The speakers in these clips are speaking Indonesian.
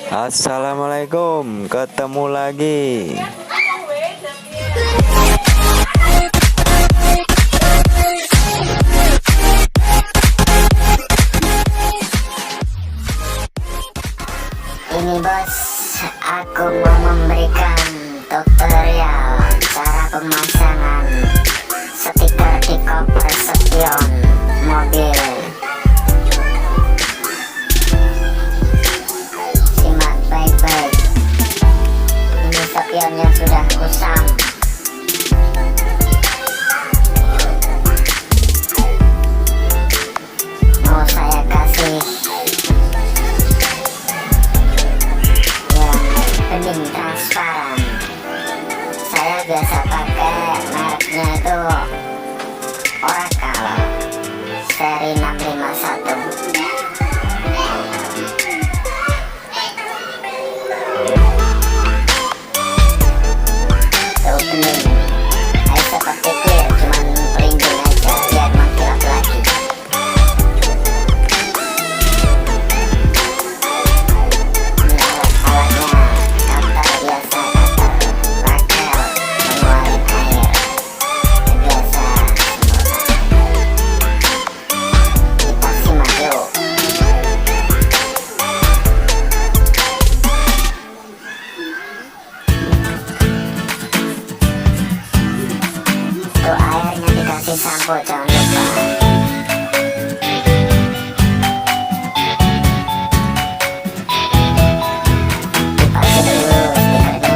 Assalamualaikum, ketemu lagi. Ini bos, aku mau memberikan tutorial cara pemasangan stiker di cover sepion mobil. Simak baik-baik. Ini spionnya sudah kusam. Mau saya kasih bening transparan. Saya biasa pakai mereknya itu Oracle seri 651. Tuh bening, air seperti clear, cuman pelindung aja biar mengkilap lagi. Airnya dikasih sampo, jangan lupa. Dipakai dulu stikernya.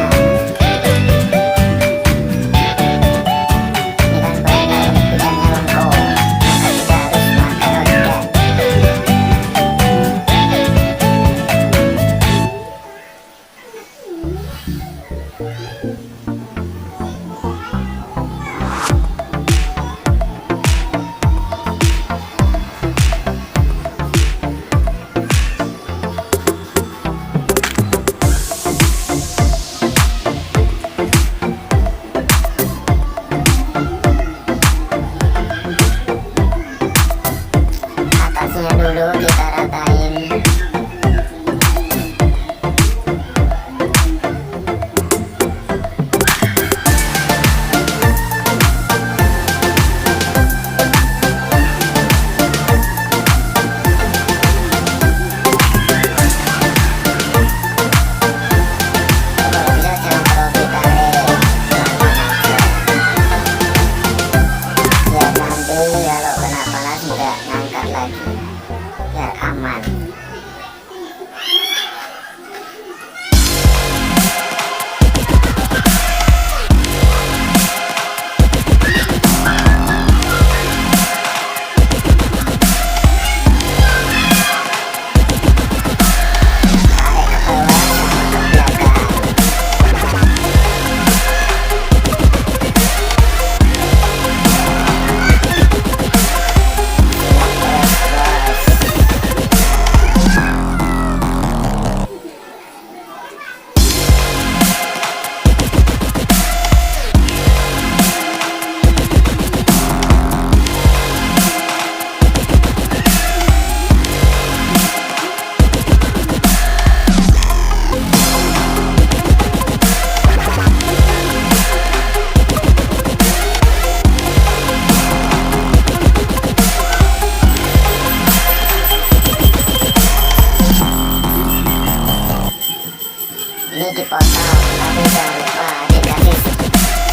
Ini kan bahan bidangnya lengkap, maka tidak harus pakai roda. Atasnya dulu kita ratain. Kalau bisa jangan terlalu ditarik. Biar nanti kalau kena panas nggak ngangkat lagi, biar aman. Tarik ke bawah sama ke belakang. Ini dipotong, tapi jangan lupa dikasih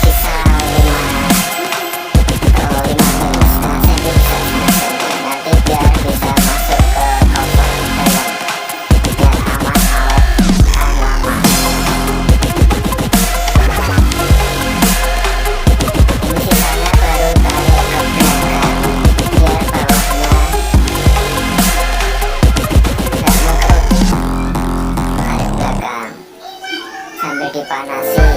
sisa 5 cm, bisa 5 cm, nanti biar bisa masuk ke cover dalam, biar aman awet tahan lama. Ini sisanya baru tarik ke belakang, biar bawahnya nggak mengkerut. Tarik belakang sampai dipanasi.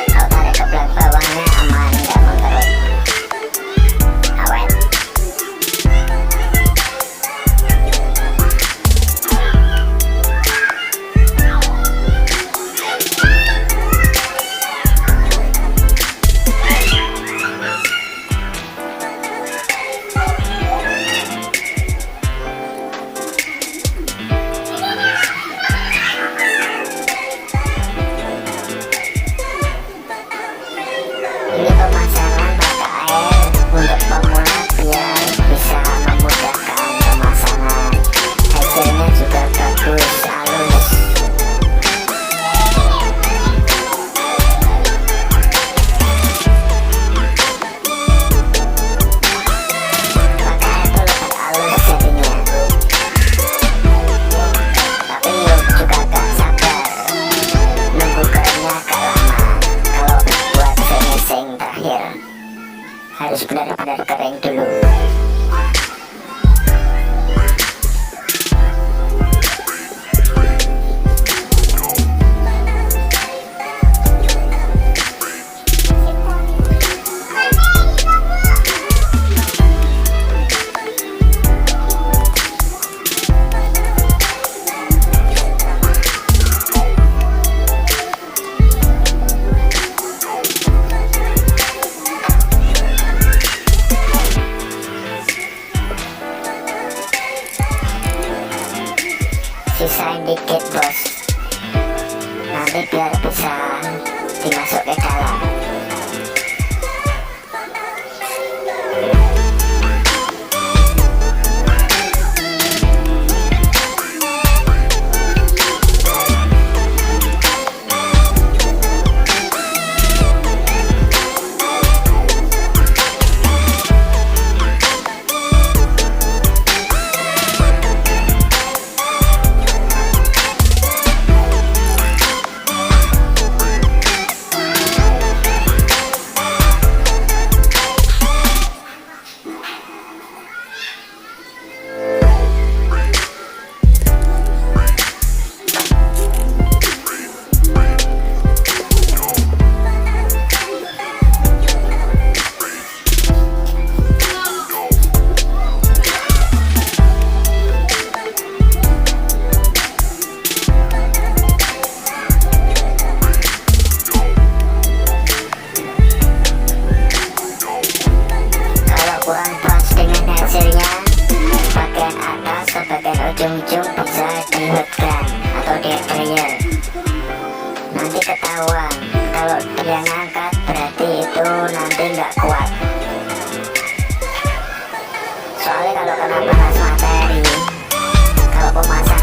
Kalau tarik ke belakang bawahnya aman, nggak mengkerut, awet. harus benar-benar kering dulu. Sisain dikit bos, nanti biar bisa dimasuk ke dalam. Ujung-ujung bisa dihutkan atau di dryer. Nanti ketahuan kalau dia ngangkat, berarti itu nanti nggak kuat. Soalnya kalau kena panas matahari, kalau pemasangan